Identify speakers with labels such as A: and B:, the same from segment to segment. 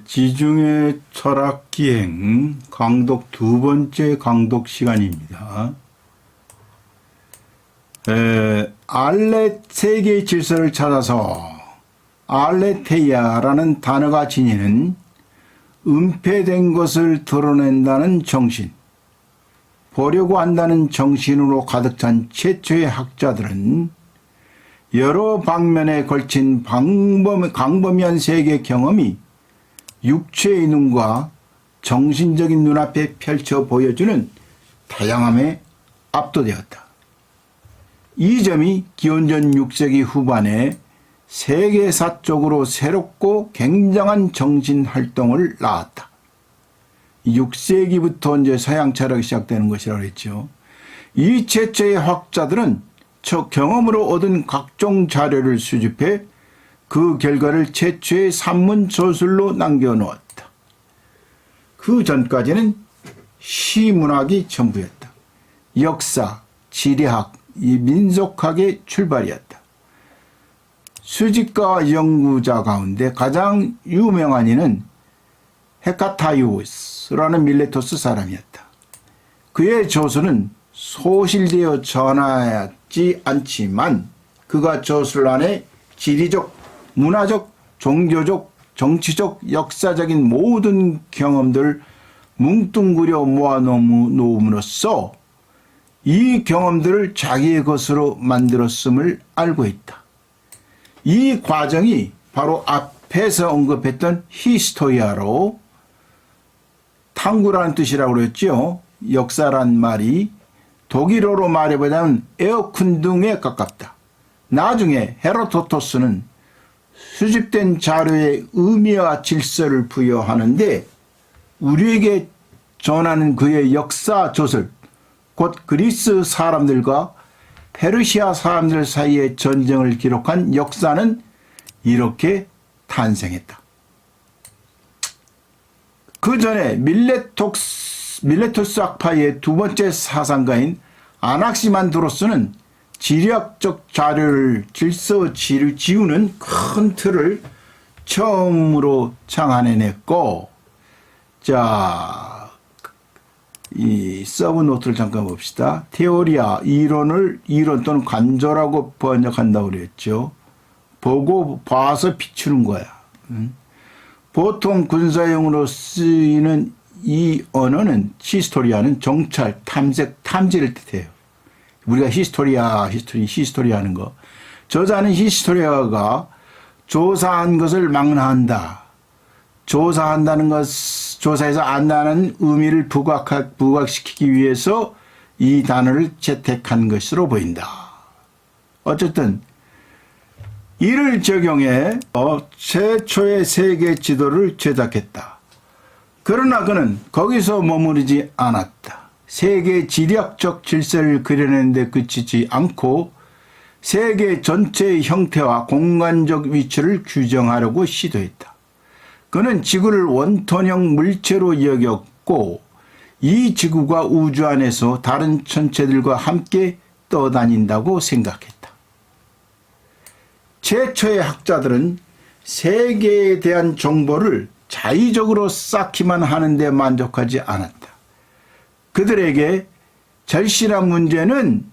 A: 지중해 철학 기행 강독 두 번째 강독 시간입니다. 알렛 세계의 질서를 찾아서 알레테이아라는 단어가 지니는 은폐된 것을 드러낸다는 정신, 보려고 한다는 정신으로 가득 찬 최초의 학자들은 여러 방면에 걸친 광범위한 세계 경험이 육체의 눈과 정신적인 눈앞에 펼쳐 보여주는 다양함에 압도되었다. 이 점이 기원전 6세기 후반에 세계사적으로 새롭고 굉장한 정신활동을 낳았다. 6세기부터 이제 서양 철학이 시작되는 것이라고 했죠. 이 최초의 학자들은 경험으로 얻은 각종 자료를 수집해 그 결과를 최초의 산문 저술로 남겨놓았다. 그 전까지는 시문학이 전부였다. 역사, 지리학, 민속학의 출발이었다. 수집가 연구자 가운데 가장 유명한 이는 헤카타이오스라는 밀레토스 사람이었다. 그의 저술은 소실되어 전하지 않지만 그가 저술 안에 지리적, 문화적, 종교적, 정치적, 역사적인 모든 경험들을 뭉뚱그려 모아놓음으로써 이 경험들을 자기의 것으로 만들었음을 알고 있다. 이 과정이 바로 앞에서 언급했던 히스토리아로, 탐구라는 뜻이라고 그랬죠. 역사란 말이 독일어로 말해보자면 에어쿤둥에 가깝다. 나중에 헤로도토스는 수집된 자료의 의미와 질서를 부여하는데 우리에게 전하는 그의 역사 저술, 곧 그리스 사람들과 페르시아 사람들 사이의 전쟁을 기록한 역사는 이렇게 탄생했다. 그 전에 밀레토스 학파의 두 번째 사상가인 아낙시만드로스는 지리학적 자료를 질서 지우는 큰 틀을 처음으로 창안해냈고, 자, 이 서브노트를 잠깐 봅시다. 테오리아, 이론 또는 관조라고 번역한다고 그랬죠. 보고 봐서 비추는 거야. 보통 군사용으로 쓰이는 이 언어는 히스토리아는 정찰, 탐색, 탐지를 뜻해요. 우리가 히스토리 하는 거. 저자는 히스토리아가 조사한 것을 망라한다. 조사한다는 것, 조사해서 안다는 의미를 부각시키기 위해서 이 단어를 채택한 것으로 보인다. 어쨌든 이를 적용해 최초의 세계 지도를 제작했다. 그러나 그는 거기서 머무르지 않았다. 세계 지리학적 질서를 그려내는 데 그치지 않고 세계 전체의 형태와 공간적 위치를 규정하려고 시도했다. 그는 지구를 원톤형 물체로 여겼고 이 지구가 우주 안에서 다른 천체들과 함께 떠다닌다고 생각했다. 최초의 학자들은 세계에 대한 정보를 자의적으로 쌓기만 하는데 만족하지 않았다. 그들에게 절실한 문제는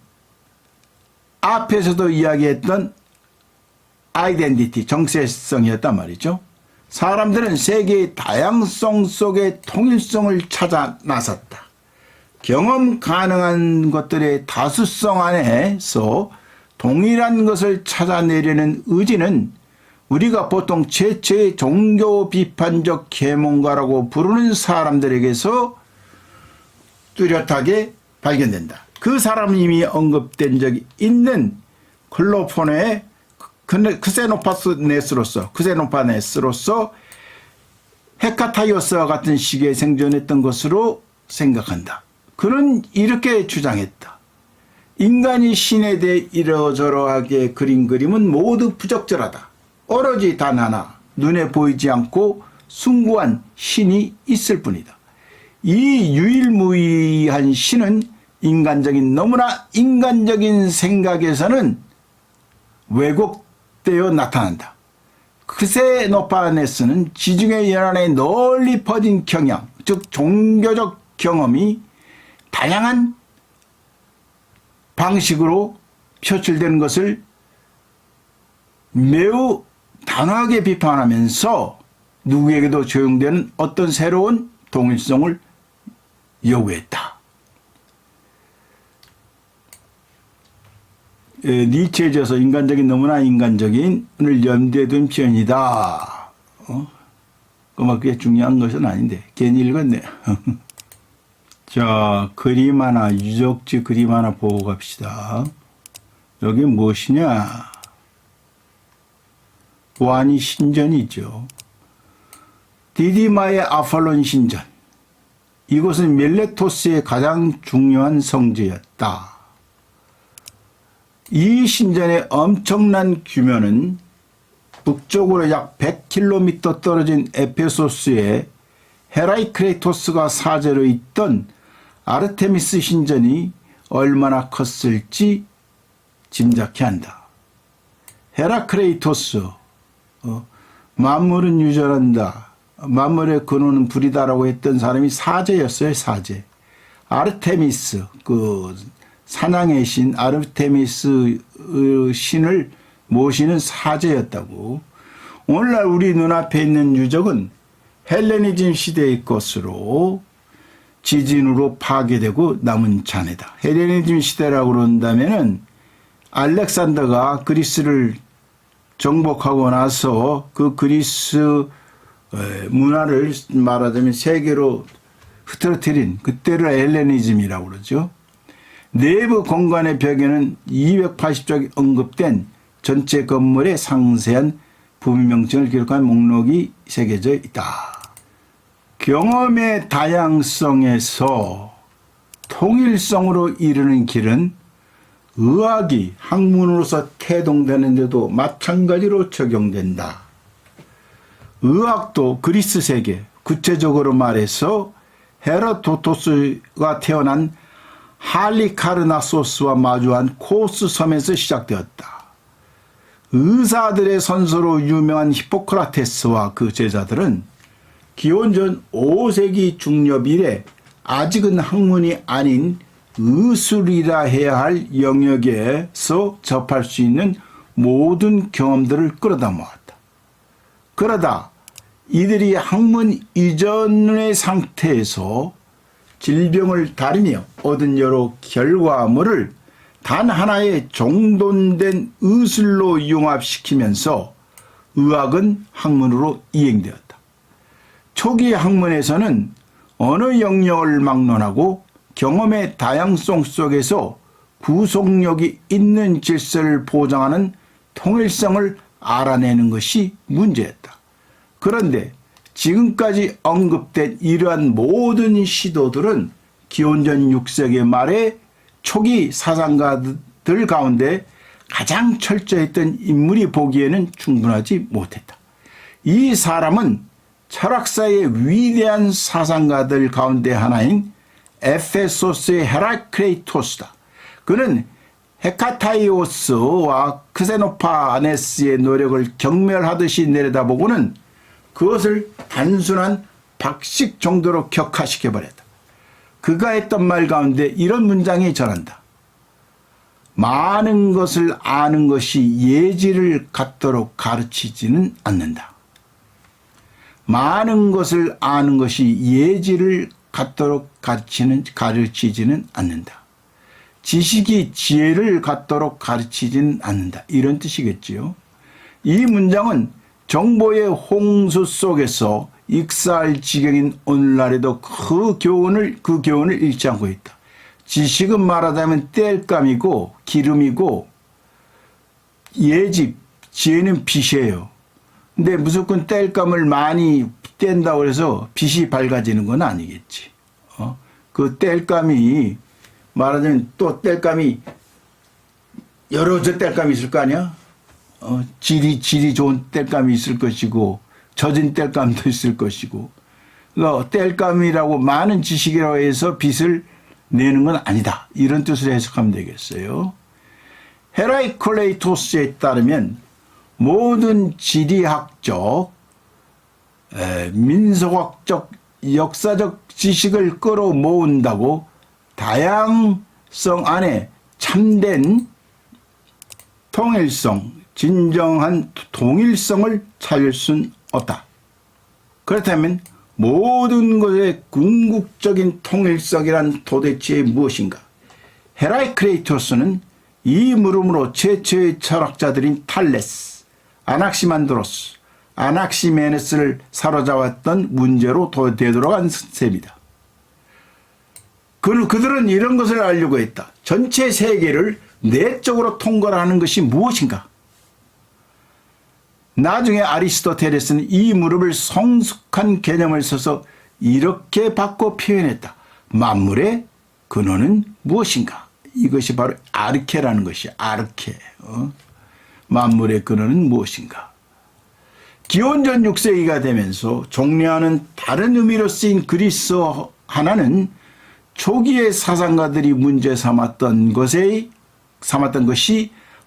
A: 앞에서도 이야기했던 아이덴티티, 정체성이었단 말이죠. 사람들은 세계의 다양성 속의 통일성을 찾아 나섰다. 경험 가능한 것들의 다수성 안에서 동일한 것을 찾아내려는 의지는 우리가 보통 최초의 종교 비판적 계몽가라고 부르는 사람들에게서 뚜렷하게 발견된다. 그 사람이 이미 언급된 적이 있는 클로포네의 크세노파네스로서 헤카타이오스와 같은 시기에 생존했던 것으로 생각한다. 그는 이렇게 주장했다. 인간이 신에 대해 이러저러하게 그린 그림은 모두 부적절하다. 오로지 단 하나, 눈에 보이지 않고 숭고한 신이 있을 뿐이다. 이 유일무이한 신은 너무나 인간적인 생각에서는 왜곡되어 나타난다. 크세노파네스는 지중해 연안에 널리 퍼진 경향, 즉 종교적 경험이 다양한 방식으로 표출되는 것을 매우 단호하게 비판하면서 누구에게도 적용되는 어떤 새로운 동일성을 요구했다. 니체에 져서 인간적인 너무나 인간적인을 염두에 둔 표현이다. 그게 중요한 것은 아닌데 괜히 읽었네. 자, 그림 하나, 유적지 그림 하나 보고 갑시다. 여기 무엇이냐? 와니 신전이죠. 디디마의 아폴론 신전. 이곳은 밀레토스의 가장 중요한 성지였다. 이 신전의 엄청난 규모는 북쪽으로 약 100km 떨어진 에페소스의 헤라이크레이토스가 사제로 있던 아르테미스 신전이 얼마나 컸을지 짐작케 한다. 헤라크레이토스, 만물은 유전한다. 만물의 근원은 불이다라고 했던 사람이 사제였어요. 사제. 아르테미스, 그 사냥의 신 아르테미스 신을 모시는 사제였다고. 오늘날 우리 눈앞에 있는 유적은 헬레니즘 시대의 것으로 지진으로 파괴되고 남은 잔해다. 헬레니즘 시대라고 그런다면은 알렉산더가 그리스를 정복하고 나서 그 그리스 문화를 말하자면 세계로 흐트러뜨린 그때를 헬레니즘이라고 그러죠. 내부 공간의 벽에는 280쪽이 언급된 전체 건물의 상세한 부명칭을 기록한 목록이 새겨져 있다. 경험의 다양성에서 통일성으로 이르는 길은 의학이 학문으로서 태동되는데도 마찬가지로 적용된다. 의학도 그리스 세계, 구체적으로 말해서 헤로도토스가 태어난 할리카르나소스와 마주한 코스 섬에서 시작되었다. 의사들의 선수로 유명한 히포크라테스와 그 제자들은 기원전 5세기 중엽 이래 아직은 학문이 아닌 의술이라 해야 할 영역에서 접할 수 있는 모든 경험들을 끌어다 모았다. 그러다 이들이 학문 이전의 상태에서 질병을 다루며 얻은 여러 결과물을 단 하나의 정돈된 의술로 융합시키면서 의학은 학문으로 이행되었다. 초기 학문에서는 어느 영역을 막론하고 경험의 다양성 속에서 구속력이 있는 질서를 보장하는 통일성을 알아내는 것이 문제였다. 그런데 지금까지 언급된 이러한 모든 시도들은 기원전 6세기 말에 초기 사상가들 가운데 가장 철저했던 인물이 보기에는 충분하지 못했다. 이 사람은 철학사의 위대한 사상가들 가운데 하나인 에페소스의 헤라크레이토스다. 그는 헤카타이오스와 크세노파네스의 노력을 경멸하듯이 내려다보고는 그것을 단순한 박식 정도로 격화시켜버렸다. 그가 했던 말 가운데 이런 문장이 전한다. 많은 것을 아는 것이 예지를 갖도록 가르치지는 않는다. 많은 것을 아는 것이 예지를 갖도록 가르치지는 않는다. 지식이 지혜를 갖도록 가르치지는 않는다. 이런 뜻이겠지요. 이 문장은 정보의 홍수 속에서 익사할 지경인 오늘날에도 그 교훈을 잃지 않고 있다. 지식은 말하자면 땔감이고 기름이고 지혜는 빛이에요. 근데 무조건 땔감을 많이 뗀다고 해서 빛이 밝아지는 건 아니겠지. 그 땔감이 말하자면 또 땔감이 여러 땔감이 있을 거 아니야? 질이 좋은 땔감이 있을 것이고 젖은 땔감도 있을 것이고, 그러니까 땔감이라고 많은 지식이라고 해서 빛을 내는 건 아니다. 이런 뜻으로 해석하면 되겠어요. 헤라이클레이토스에 따르면 모든 지리학적, 민속학적, 역사적 지식을 끌어모은다고 다양성 안에 참된 통일성, 진정한 동일성을 찾을 순 없다. 그렇다면 모든 것의 궁극적인 통일성이란 도대체 무엇인가? 헤라이크레이토스는 이 물음으로 최초의 철학자들인 탈레스, 아낙시만드로스, 아낙시메네스를 사로잡았던 문제로 되돌아간 셈이다. 그들은 이런 것을 알려고 했다. 전체 세계를 내적으로 통괄하는 것이 무엇인가? 나중에 아리스토텔레스는 이 무릎을 성숙한 개념을 써서 이렇게 바꿔 표현했다. 만물의 근원은 무엇인가? 이것이 바로 아르케라는 것이 아르케. 만물의 근원은 무엇인가? 기원전 6세기가 되면서 종려하는 다른 의미로 쓰인 그리스어 하나는 초기의 사상가들이 문제 삼았던 것이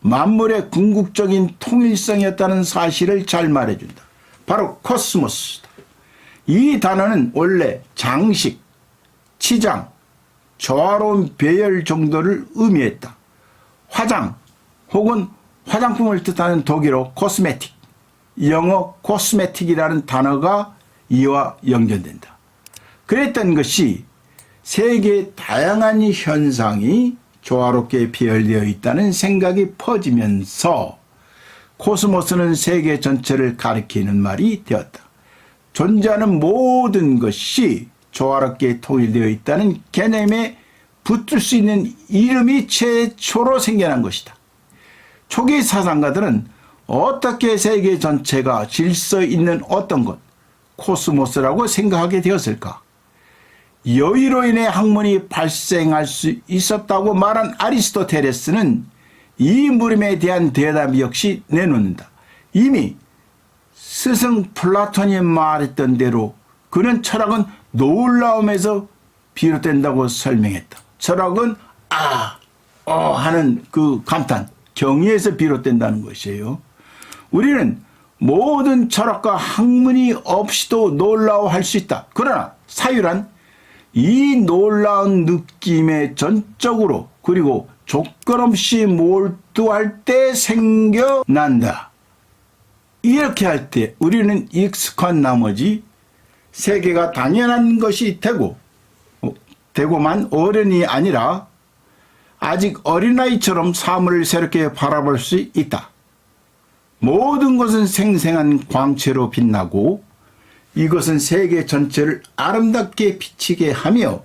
A: 만물의 궁극적인 통일성이었다는 사실을 잘 말해준다. 바로 코스모스다. 이 단어는 원래 장식, 치장, 조화로운 배열 정도를 의미했다. 화장 혹은 화장품을 뜻하는 독일어 코스메틱, 영어 코스메틱이라는 단어가 이와 연결된다. 그랬던 것이 세계의 다양한 현상이 조화롭게 배열되어 있다는 생각이 퍼지면서 코스모스는 세계 전체를 가리키는 말이 되었다. 존재하는 모든 것이 조화롭게 통일되어 있다는 개념에 붙을 수 있는 이름이 최초로 생겨난 것이다. 초기 사상가들은 어떻게 세계 전체가 질서 있는 어떤 것, 코스모스라고 생각하게 되었을까? 여의로 인해 학문이 발생할 수 있었다고 말한 아리스토텔레스는 이 물음에 대한 대답 역시 내놓는다. 이미 스승 플라톤이 말했던 대로 그는 철학은 놀라움에서 비롯된다고 설명했다. 철학은 하는 그 감탄, 경의에서 비롯된다는 것이에요. 우리는 모든 철학과 학문이 없이도 놀라워할 수 있다. 그러나 사유란 이 놀라운 느낌에 전적으로 그리고 조건 없이 몰두할 때 생겨난다. 이렇게 할 때 우리는 익숙한 나머지 세계가 당연한 것이 되고만 어른이 아니라 아직 어린아이처럼 사물을 새롭게 바라볼 수 있다. 모든 것은 생생한 광채로 빛나고 이것은 세계 전체를 아름답게 비치게 하며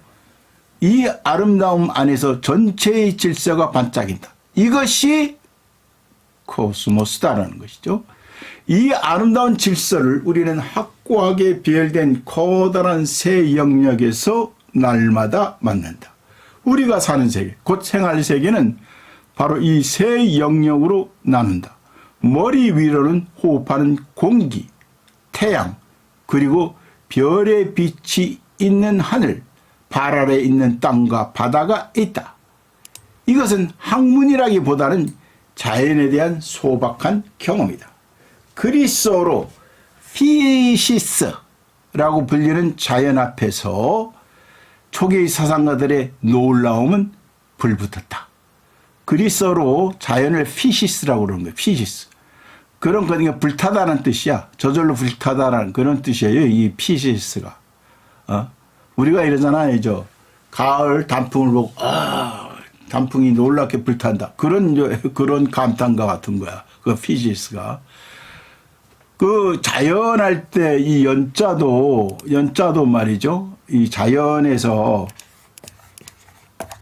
A: 이 아름다움 안에서 전체의 질서가 반짝인다. 이것이 코스모스다라는 것이죠. 이 아름다운 질서를 우리는 확고하게 배열된 커다란 새 영역에서 날마다 만난다. 우리가 사는 세계, 곧 생활 세계는 바로 이 새 영역으로 나눈다. 머리 위로는 호흡하는 공기, 태양, 그리고 별의 빛이 있는 하늘, 발 아래 있는 땅과 바다가 있다. 이것은 학문이라기보다는 자연에 대한 소박한 경험이다. 그리스어로 피시스라고 불리는 자연 앞에서 초기 사상가들의 놀라움은 불붙었다. 그리스어로 자연을 피시스라고 그러는 거예요. 피시스. 그런 거니까 불타다는 뜻이야. 저절로 불타다라는 그런 뜻이에요. 이 피시스가. 우리가 이러잖아요. 가을 단풍을 보고 단풍이 놀랍게 불탄다. 그런 감탄과 같은 거야. 그 피시스가. 그 자연할 때 이 연자도 말이죠. 이 자연에서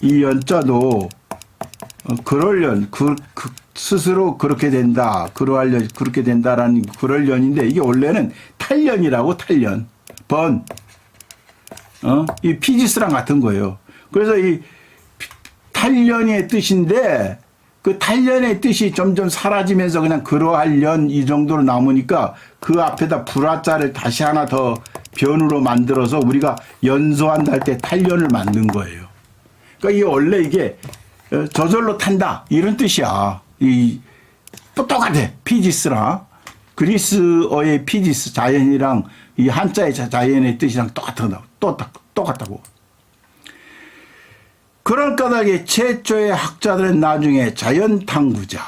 A: 이 연자도 그럴련 스스로 그렇게 된다. 그렇게 된다라는 그럴련인데 이게 원래는 탈련이라고 탈련. 이 피지스랑 같은 거예요. 그래서 이 탈련의 뜻인데 그 탈련의 뜻이 점점 사라지면서 그냥 그러할련 이 정도로 남으니까 그 앞에다 불화자를 다시 하나 더 변으로 만들어서 우리가 연소한다 할 때 탈련을 만든 거예요. 그러니까 이게 원래 이게 저절로 탄다 이런 뜻이야. 똑같아. 피지스랑 그리스어의 피지스 자연이랑 이 한자의 자연의 뜻이랑 똑같다고. 그럴 까닭에 최초의 학자들은 나중에 자연 탐구자,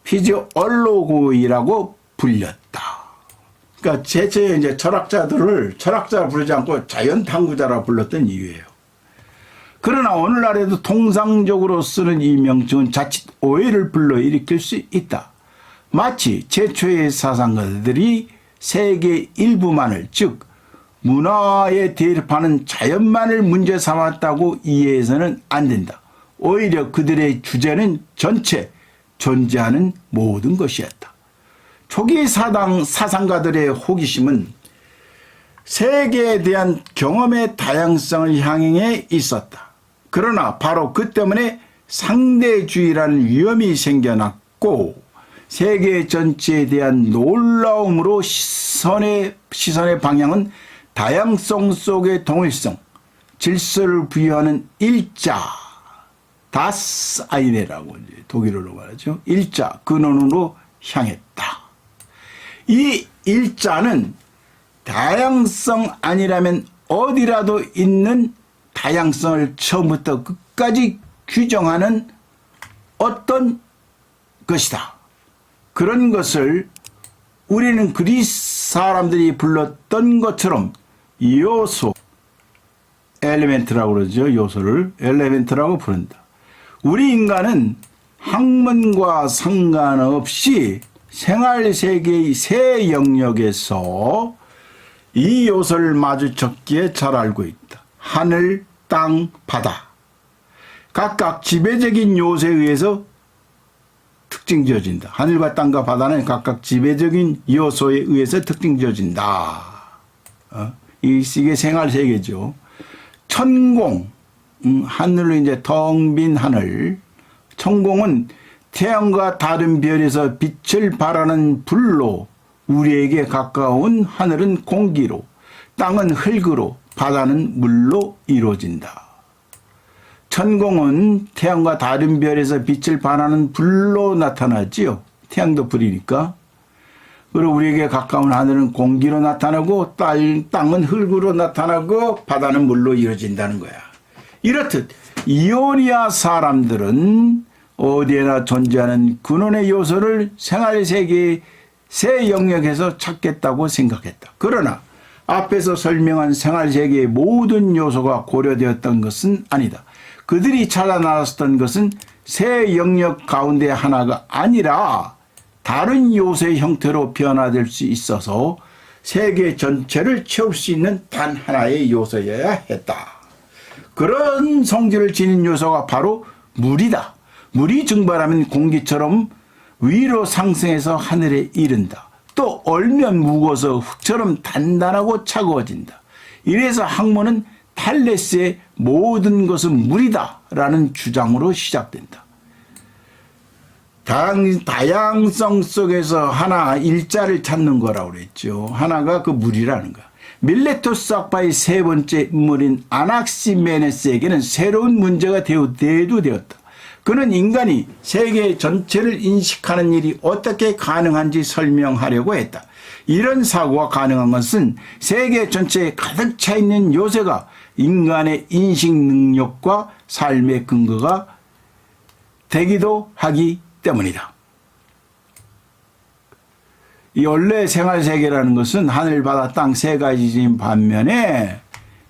A: 피지올로그이라고 불렸다. 그러니까 최초의 이제 철학자들을 철학자라 부르지 않고 자연 탐구자라 불렀던 이유예요. 그러나 오늘날에도 통상적으로 쓰는 이 명칭은 자칫 오해를 불러일으킬 수 있다. 마치 최초의 사상가들이 세계 일부만을, 즉 문화에 대립하는 자연만을 문제 삼았다고 이해해서는 안 된다. 오히려 그들의 주제는 전체 존재하는 모든 것이었다. 초기 사상가들의 호기심은 세계에 대한 경험의 다양성을 향해 있었다. 그러나 바로 그 때문에 상대주의라는 위험이 생겨났고 세계 전체에 대한 놀라움으로 시선의 방향은 다양성 속의 동일성, 질서를 부여하는 일자, 다스 아이네라고 독일어로 말하죠. 일자, 근원으로 향했다. 이 일자는 다양성 아니라면 어디라도 있는 다양성을 처음부터 끝까지 규정하는 어떤 것이다. 그런 것을 우리는 그리스 사람들이 불렀던 것처럼 요소, 엘리멘트라고 그러죠. 요소를 엘리멘트라고 부른다. 우리 인간은 학문과 상관없이 생활세계의 새 영역에서 이 요소를 마주쳤기에 잘 알고 있다. 하늘, 땅, 바다. 각각 지배적인 요소에 의해서 특징 지어진다. 하늘과 땅과 바다는 각각 지배적인 요소에 의해서 특징 지어진다. 이게 생활세계죠. 천공, 하늘로 이제 텅 빈 하늘. 천공은 태양과 다른 별에서 빛을 발하는 불로, 우리에게 가까운 하늘은 공기로, 땅은 흙으로, 바다는 물로 이루어진다. 천공은 태양과 다른 별에서 빛을 발하는 불로 나타나지요. 태양도 불이니까. 그리고 우리에게 가까운 하늘은 공기로 나타나고 땅은 흙으로 나타나고 바다는 물로 이루어진다는 거야. 이렇듯 이오니아 사람들은 어디에나 존재하는 근원의 요소를 생활세계의 새 영역에서 찾겠다고 생각했다. 그러나 앞에서 설명한 생활세계의 모든 요소가 고려되었던 것은 아니다. 그들이 찾아 나섰던 것은 새 영역 가운데 하나가 아니라 다른 요소의 형태로 변화될 수 있어서 세계 전체를 채울 수 있는 단 하나의 요소여야 했다. 그런 성질을 지닌 요소가 바로 물이다. 물이 증발하면 공기처럼 위로 상승해서 하늘에 이른다. 또 얼면 무거워서 흙처럼 단단하고 차가워진다. 이래서 학문은 탈레스의 모든 것은 물이다 라는 주장으로 시작된다. 다양성 속에서 하나 일자를 찾는 거라고 그랬죠. 하나가 그 물이라는 거야. 밀레토스 학파의 세 번째 인물인 아낙시메네스에게는 새로운 문제가 대두되었다. 그는 인간이 세계 전체를 인식하는 일이 어떻게 가능한지 설명하려고 했다. 이런 사고가 가능한 것은 세계 전체에 가득 차 있는 요새가 인간의 인식 능력과 삶의 근거가 되기도 하기 때문이다. 이 원래 생활세계라는 것은 하늘, 바다, 땅 세 가지인 반면에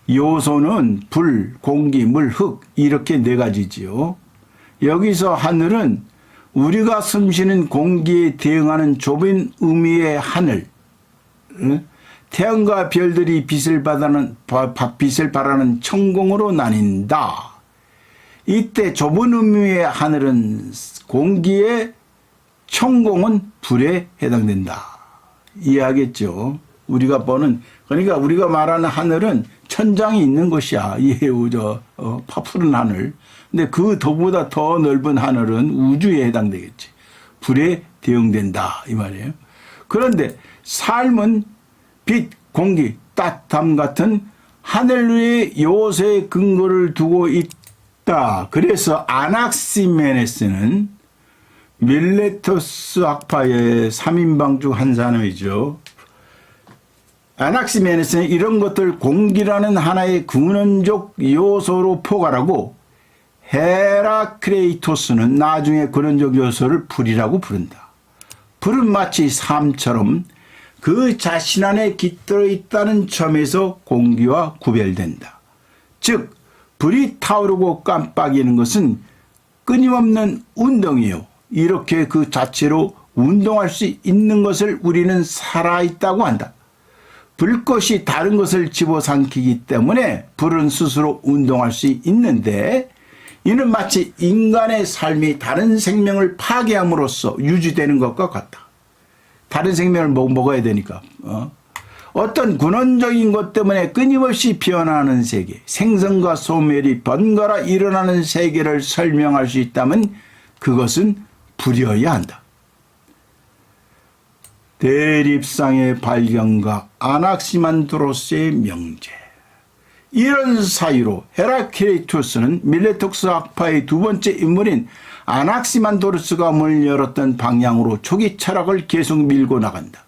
A: 요소는 불, 공기, 물, 흙 이렇게 네 가지지요. 여기서 하늘은 우리가 숨쉬는 공기에 대응하는 좁은 의미의 하늘, 태양과 별들이 빛을 발하는 천공으로 나뉜다. 이때 좁은 의미의 하늘은 공기에, 천공은 불에 해당된다. 이해하겠죠? 우리가 보는, 그러니까 우리가 말하는 하늘은 천장이 있는 것이야. 파푸른 하늘. 근데 그보다 더 넓은 하늘은 우주에 해당되겠지. 불에 대응된다. 이 말이에요. 그런데 삶은 빛, 공기, 따뜻함 같은 하늘 위의 요소의 근거를 두고 있다. 그래서 아낙시메네스는 밀레토스 학파의 3인방 중 한 사람이죠. 아낙시멘에서는 이런 것들 공기라는 하나의 근원적 요소로 포괄하고 헤라크레이토스는 나중에 근원적 요소를 불이라고 부른다. 불은 마치 삶처럼 그 자신 안에 깃들어 있다는 점에서 공기와 구별된다. 즉 불이 타오르고 깜빡이는 것은 끊임없는 운동이요. 이렇게 그 자체로 운동할 수 있는 것을 우리는 살아있다고 한다. 불꽃이 다른 것을 집어삼키기 때문에 불은 스스로 운동할 수 있는데 이는 마치 인간의 삶이 다른 생명을 파괴함으로써 유지되는 것과 같다. 다른 생명을 먹어야 되니까. 어떤 근원적인 것 때문에 끊임없이 변화하는 세계, 생성과 소멸이 번갈아 일어나는 세계를 설명할 수 있다면 그것은 불이어야 한다. 대립상의 발견과 아낙시만드로스의 명제. 이런 사유로 헤라크레이토스는 밀레토스 학파의 두 번째 인물인 아낙시만드로스가 문을 열었던 방향으로 초기 철학을 계속 밀고 나간다.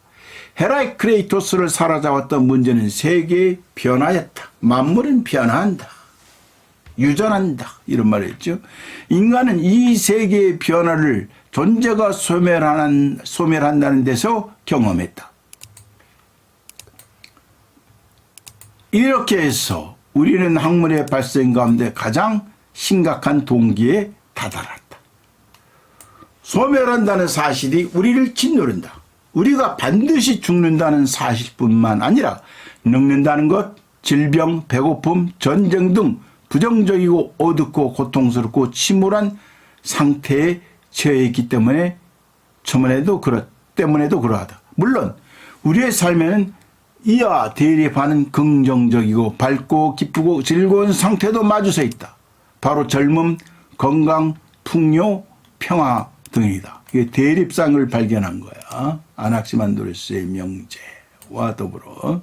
A: 헤라크레이토스를 사로잡았던 문제는 세계의 변화였다. 만물은 변화한다. 유전한다. 이런 말을 했죠. 인간은 이 세계의 변화를 존재가 소멸한다는 데서 경험했다. 이렇게 해서 우리는 학문의 발생 가운데 가장 심각한 동기에 다다랐다. 소멸한다는 사실이 우리를 짓누른다. 우리가 반드시 죽는다는 사실뿐만 아니라 늙는다는 것, 질병, 배고픔, 전쟁 등 부정적이고 어둡고 고통스럽고 침울한 상태에 처해 있기 때문에도 그러하다. 물론 우리의 삶에는 이와 대립하는 긍정적이고 밝고 기쁘고 즐거운 상태도 마주서 있다. 바로 젊음, 건강, 풍요, 평화 등이다. 이게 대립상을 발견한 거야. 아낙시만드로스의 명제와 더불어.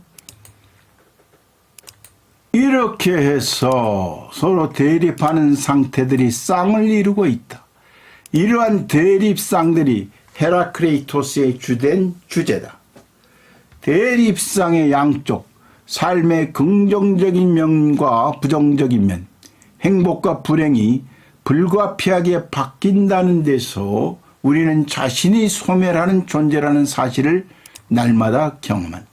A: 이렇게 해서 서로 대립하는 상태들이 쌍을 이루고 있다. 이러한 대립상들이 헤라크레이토스의 주된 주제다. 대립상의 양쪽, 삶의 긍정적인 면과 부정적인 면, 행복과 불행이 불가피하게 바뀐다는 데서 우리는 자신이 소멸하는 존재라는 사실을 날마다 경험한다.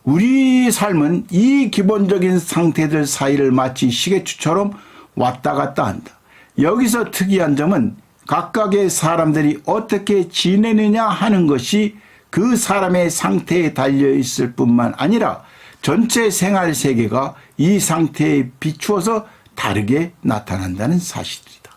A: 우리 삶은 이 기본적인 상태들 사이를 마치 시계추처럼 왔다 갔다 한다. 여기서 특이한 점은 각각의 사람들이 어떻게 지내느냐 하는 것이 그 사람의 상태에 달려있을 뿐만 아니라 전체 생활 세계가 이 상태에 비추어서 다르게 나타난다는 사실이다.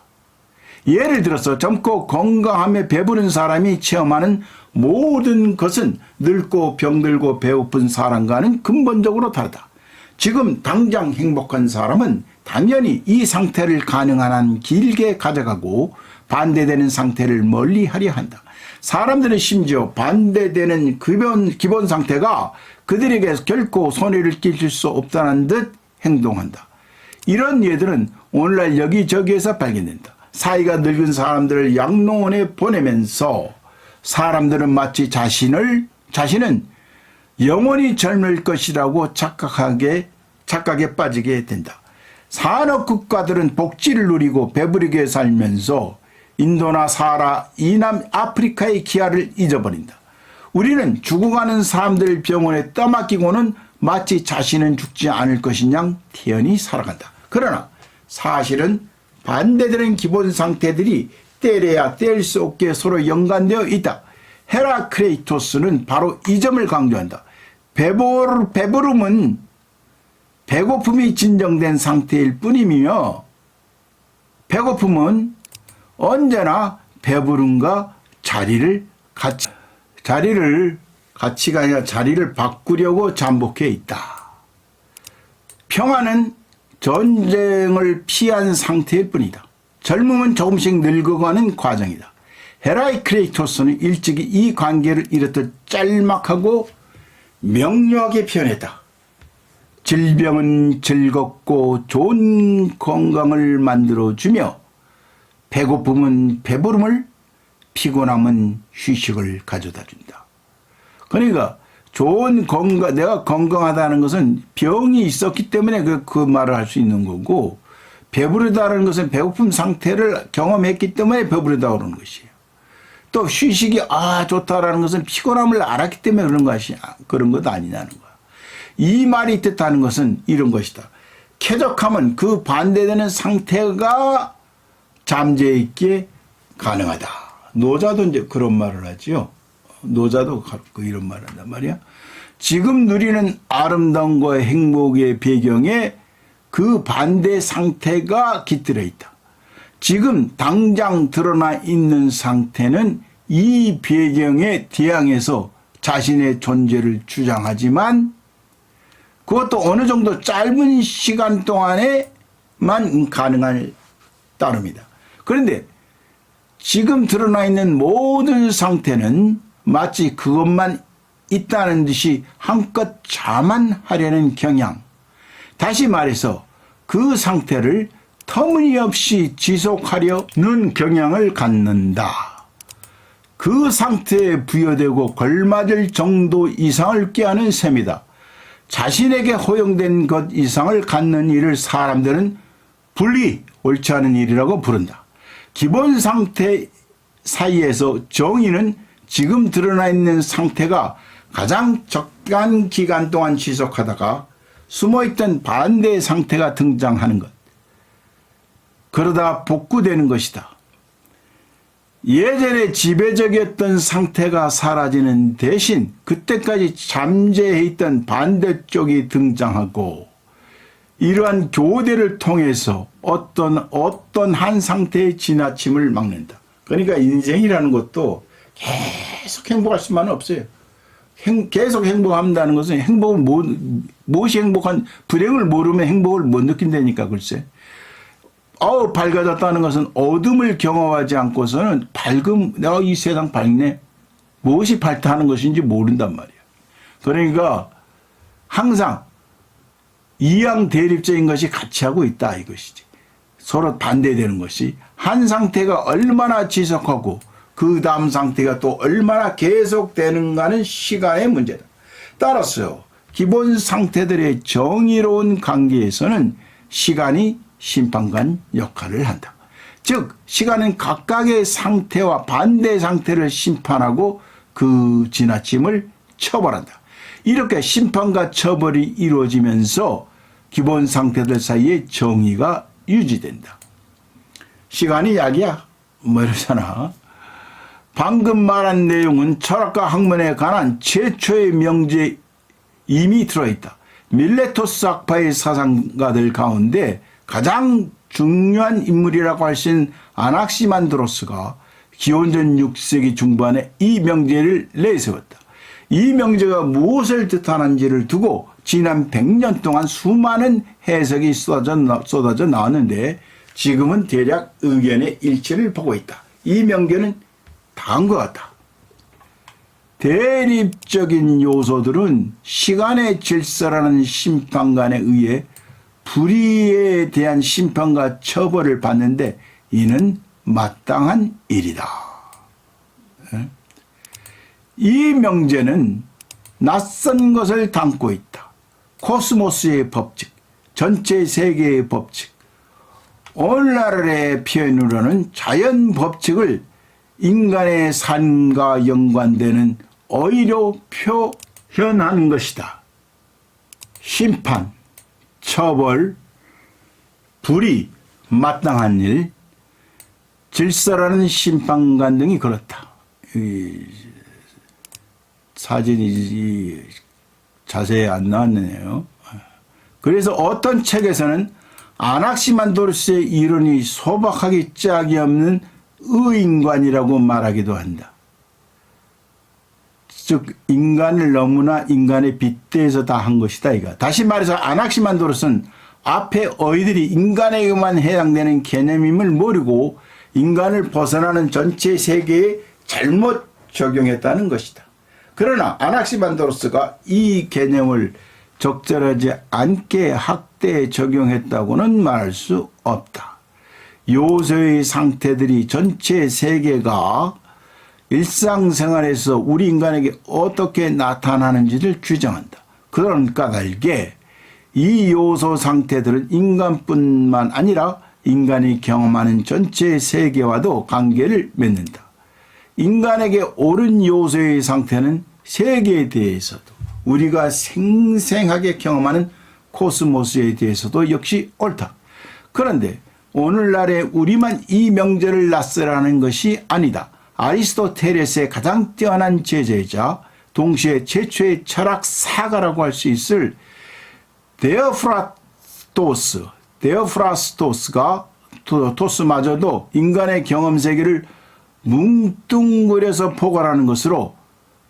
A: 예를 들어서 젊고 건강하며 배부른 사람이 체험하는 모든 것은 늙고 병들고 배고픈 사람과는 근본적으로 다르다. 지금 당장 행복한 사람은 당연히 이 상태를 가능한 한 길게 가져가고 반대되는 상태를 멀리하려 한다. 사람들은 심지어 반대되는 기본 상태가 그들에게 결코 손해를 끼칠 수 없다는 듯 행동한다. 이런 예들은 오늘날 여기저기에서 발견된다. 사이가 늙은 사람들을 양로원에 보내면서 사람들은 마치 자신은 영원히 젊을 것이라고 착각에 빠지게 된다. 산업국가들은 복지를 누리고 배부르게 살면서 인도나 사하라, 이남 아프리카의 기아를 잊어버린다. 우리는 죽어가는 사람들 병원에 떠맡기고는 마치 자신은 죽지 않을 것인 양 태연히 살아간다. 그러나 사실은 반대되는 기본 상태들이 때려야 뗄 수 없게 서로 연관되어 있다. 헤라크레이토스는 바로 이 점을 강조한다. 배부름은 배고픔이 진정된 상태일 뿐이며 배고픔은 언제나 배부름과 자리를 같이가 아니라 자리를 바꾸려고 잠복해 있다. 평화는 전쟁을 피한 상태일 뿐이다. 젊음은 조금씩 늙어가는 과정이다. 헤라크레이토스는 일찍이 이 관계를 이렇듯 짤막하고 명료하게 표현했다. 질병은 즐겁고 좋은 건강을 만들어주며 배고픔은 배부름을 피곤함은 휴식을 가져다 준다. 그러니까 좋은 건강, 내가 건강하다는 것은 병이 있었기 때문에 그 말을 할 수 있는 거고, 배부르다는 것은 배고픔 상태를 경험했기 때문에 배부르다고 그러는 것이에요. 또 휴식이 좋다라는 것은 피곤함을 알았기 때문에 그런 것 아니냐는 거야. 이 말이 뜻하는 것은 이런 것이다. 쾌적함은 그 반대되는 상태가 잠재해 있기에 가능하다. 노자도 이제 그런 말을 하지요. 노자도 이런 말을 한단 말이야. 지금 누리는 아름다움과 행복의 배경에 그 반대 상태가 깃들어 있다. 지금 당장 드러나 있는 상태는 이 배경에 대항해서 자신의 존재를 주장하지만 그것도 어느 정도 짧은 시간 동안에만 가능할 따름이다. 그런데 지금 드러나 있는 모든 상태는 마치 그것만 있다는 듯이 한껏 자만하려는 경향. 다시 말해서 그 상태를 터무니없이 지속하려는 경향을 갖는다. 그 상태에 부여되고 걸맞을 정도 이상을 꾀하는 셈이다. 자신에게 허용된 것 이상을 갖는 일을 사람들은 분리, 옳지 않은 일이라고 부른다. 기본 상태 사이에서 정의는 지금 드러나 있는 상태가 가장 적당한 기간 동안 지속하다가 숨어있던 반대의 상태가 등장하는 것. 그러다 복구되는 것이다. 예전에 지배적이었던 상태가 사라지는 대신 그때까지 잠재해 있던 반대쪽이 등장하고 이러한 교대를 통해서 어떤 한 상태의 지나침을 막는다. 그러니까 인생이라는 것도 계속 행복할 수만은 없어요. 계속 행복한다는 것은 무엇이 행복한, 불행을 모르면 행복을 못 느낀다니까, 글쎄. 밝아졌다는 것은 어둠을 경험하지 않고서는 내가 이 세상 밝네. 무엇이 밝다는 것인지 모른단 말이야. 그러니까 항상 이양 대립적인 것이 같이 하고 있다, 이것이지. 서로 반대되는 것이 한 상태가 얼마나 지속하고 그 다음 상태가 또 얼마나 계속되는가는 시간의 문제다. 따라서 기본 상태들의 정의로운 관계에서는 시간이 심판관 역할을 한다. 즉 시간은 각각의 상태와 반대 상태를 심판하고 그 지나침을 처벌한다. 이렇게 심판과 처벌이 이루어지면서 기본 상태들 사이에 정의가 유지된다. 시간이 약이야 뭐 이러잖아. 방금 말한 내용은 철학과 학문에 관한 최초의 명제에 이미 들어있다. 밀레토스 학파의 사상가들 가운데 가장 중요한 인물이라고 할 수 있는 아낙시만드로스가 기원전 6세기 중반에 이 명제를 내세웠다. 이 명제가 무엇을 뜻하는지를 두고 지난 100년 동안 수많은 해석이 쏟아져 나왔는데 지금은 대략 의견의 일치를 보고 있다. 이 명제는 다음과 같다. 대립적인 요소들은 시간의 질서라는 심판관에 의해 불의에 대한 심판과 처벌을 받는데 이는 마땅한 일이다. 이 명제는 낯선 것을 담고 있다. 코스모스의 법칙, 전체 세계의 법칙, 오늘날의 표현으로는 자연 법칙을 인간의 삶과 연관되는 어휘로 표현한 것이다. 심판, 처벌, 불의, 마땅한 일, 질서라는 심판관 등이 그렇다. 이 사진이 자세히 안 나왔네요. 그래서 어떤 책에서는 아낙시만드로스의 이론이 소박하기 짝이 없는 의인관이라고 말하기도 한다. 즉 인간을 너무나 인간에 빗대서 다 한 것이다 이거. 다시 말해서 아낙시만드로스는 앞에 어휘들이 인간에게만 해당되는 개념임을 모르고 인간을 벗어나는 전체 세계에 잘못 적용했다는 것이다. 그러나 아낙시만드로스가 이 개념을 적절하지 않게 학대에 적용했다고는 말할 수 없다. 요소의 상태들이 전체 세계가 일상생활에서 우리 인간에게 어떻게 나타나는지를 규정한다. 그런 까닭에 이 요소 상태들은 인간뿐만 아니라 인간이 경험하는 전체 세계와도 관계를 맺는다. 인간에게 옳은 요소의 상태는 세계에 대해서도 우리가 생생하게 경험하는 코스모스에 대해서도 역시 옳다. 그런데 오늘날에 우리만 이 명제를 낯설어하는 것이 아니다. 아리스토텔레스의 가장 뛰어난 제자이자 동시에 최초의 철학 사가라고 할 수 있을 데오프라스토스가 토스마저도 인간의 경험 세계를 뭉뚱그려서 포괄하는 것으로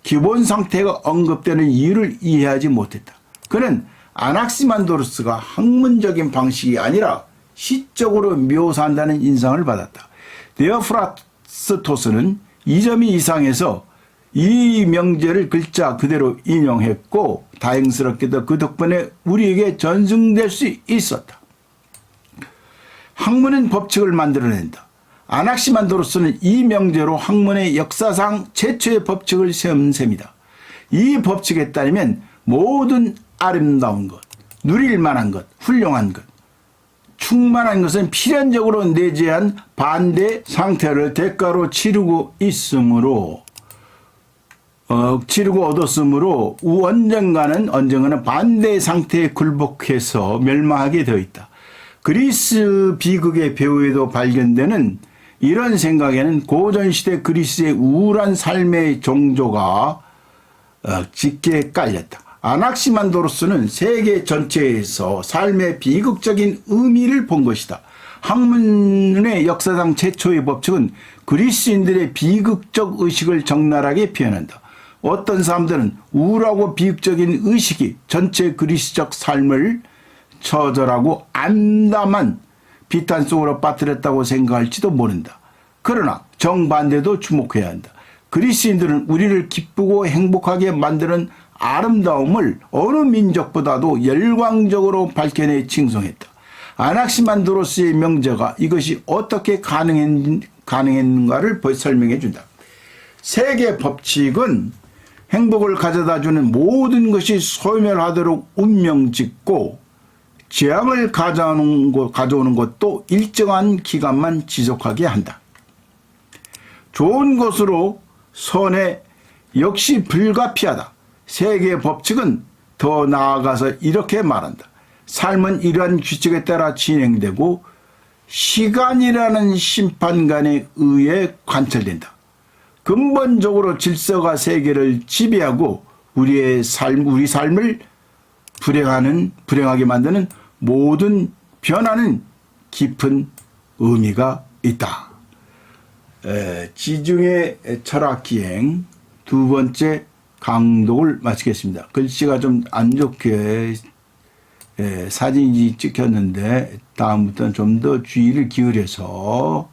A: 기본 상태가 언급되는 이유를 이해하지 못했다. 그는 아낙시만도로스가 학문적인 방식이 아니라 시적으로 묘사한다는 인상을 받았다. 데오프라스토스는 이 점이 이상해서 이 명제를 글자 그대로 인용했고 다행스럽게도 그 덕분에 우리에게 전승될 수 있었다. 학문은 법칙을 만들어낸다. 아낙시만도로스는 이 명제로 학문의 역사상 최초의 법칙을 세운 셈이다. 이 법칙에 따르면 모든 아름다운 것, 누릴 만한 것, 훌륭한 것, 충만한 것은 필연적으로 내재한 반대 상태를 대가로 치르고 얻었으므로 언젠가는 반대 상태에 굴복해서 멸망하게 되어 있다. 그리스 비극의 배후에도 발견되는 이런 생각에는 고전시대 그리스의 우울한 삶의 종조가 짙게 깔렸다. 아낙시만도로스는 세계 전체에서 삶의 비극적인 의미를 본 것이다. 학문의 역사상 최초의 법칙은 그리스인들의 비극적 의식을 적나라하게 표현한다. 어떤 사람들은 우울하고 비극적인 의식이 전체 그리스적 삶을 처절하고 암담한 비탄 속으로 빠뜨렸다고 생각할지도 모른다. 그러나 정반대도 주목해야 한다. 그리스인들은 우리를 기쁘고 행복하게 만드는 아름다움을 어느 민족보다도 열광적으로 밝혀내 칭송했다. 아낙시만도로스의 명제가 이것이 어떻게 가능했는가를 설명해 준다. 세계 법칙은 행복을 가져다주는 모든 것이 소멸하도록 운명짓고 재앙을 가져오는 것도 일정한 기간만 지속하게 한다. 좋은 것으로 선에 역시 불가피하다. 세계의 법칙은 더 나아가서 이렇게 말한다. 삶은 이러한 규칙에 따라 진행되고 시간이라는 심판관에 의해 관찰된다. 근본적으로 질서가 세계를 지배하고 우리 삶을 불행하게 만드는 모든 변화는 깊은 의미가 있다. 지중해 철학기행 두 번째 강독을 마치겠습니다. 글씨가 좀 안 좋게 사진이 찍혔는데 다음부터는 좀 더 주의를 기울여서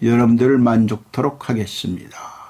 A: 여러분들을 만족토록 하겠습니다.